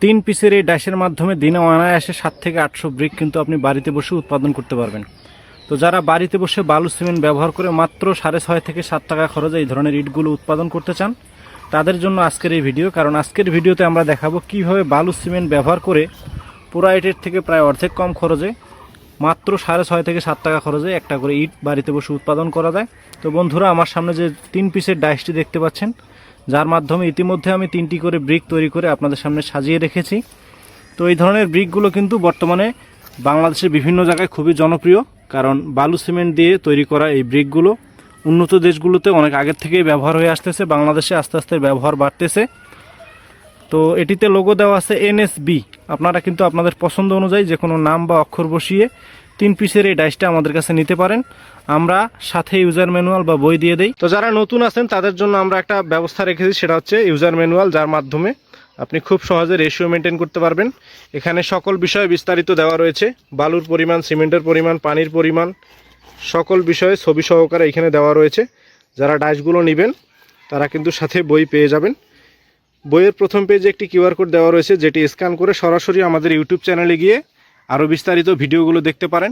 3 পিসের এই ডাইসের মাধ্যমে দিনে অনায়াসে 7 থেকে 800 ব্রিক কিন্তু আপনি বাড়িতে বসে উৎপাদন করতে পারবেন। তো যারা বাড়িতে বসে বালু সিমেন্ট ব্যবহার করে মাত্র 6.5 থেকে 7 টাকা খরচে এই ধরনের ইটগুলো উৎপাদন করতে চান, তাদের জন্য আজকের এই ভিডিও। কারণ আজকের ভিডিওতে আমরা দেখাবো কিভাবে বালু সিমেন্ট ব্যবহার করে পুরা ইটের থেকে প্রায় অর্ধেক কম খরচে মাত্র 6.5 থেকে 7 টাকা খরচে একটা করে ইট বাড়িতে বসে উৎপাদন করা যায়। তো বন্ধুরা, আমার সামনে যে 3 পিসের ডাইসটি দেখতে পাচ্ছেন, যার মাধ্যমে ইতিমধ্যে আমি 3টি করে ব্রিক তৈরি করে আপনাদের সামনে সাজিয়ে রেখেছি। তো এই ধরনের ব্রিকগুলো কিন্তু বর্তমানে বাংলাদেশের বিভিন্ন জায়গায় খুবই জনপ্রিয়, কারণ বালু সিমেন্ট দিয়ে তৈরি করা এই ব্রিকগুলো উন্নত দেশগুলোতে অনেক আগের থেকেই ব্যবহার হয়ে আসতেছে। বাংলাদেশে আস্তে আস্তে ব্যবহার বাড়তেছে। তো এটিতে লোগো দেওয়া আছে এনএসবি। আপনারা কিন্তু আপনাদের পছন্দ অনুযায়ী যে কোনো নাম বা অক্ষর বসিয়ে 3 পিসের এই ডাইসটা আমাদের কাছে নিতে পারেন। আমরা সাথে ইউজার ম্যানুয়াল বা বই দিয়ে দেই। তো যারা নতুন আছেন তাদের জন্য আমরা একটা ব্যবস্থা রেখেছি, সেটা হচ্ছে ইউজার ম্যানুয়াল, যার মাধ্যমে আপনি খুব সহজে রেশিও মেনটেন করতে পারবেন। এখানে সকল বিষয়ে বিস্তারিত দেওয়া রয়েছে, বালুর পরিমাণ, সিমেন্টের পরিমাণ, পানির পরিমাণ, সকল বিষয়ে ছবি সহকারে এখানে দেওয়া রয়েছে। যারা ডাইসগুলো নেবেন তারা কিন্তু সাথে বই পেয়ে যাবেন। বইয়ের প্রথম পেজে একটি কিউআর কোড দেওয়া রয়েছে, যেটি স্ক্যান করে সরাসরি আমাদের ইউটিউব চ্যানেলে গিয়ে আরও বিস্তারিত ভিডিওগুলো দেখতে পারেন।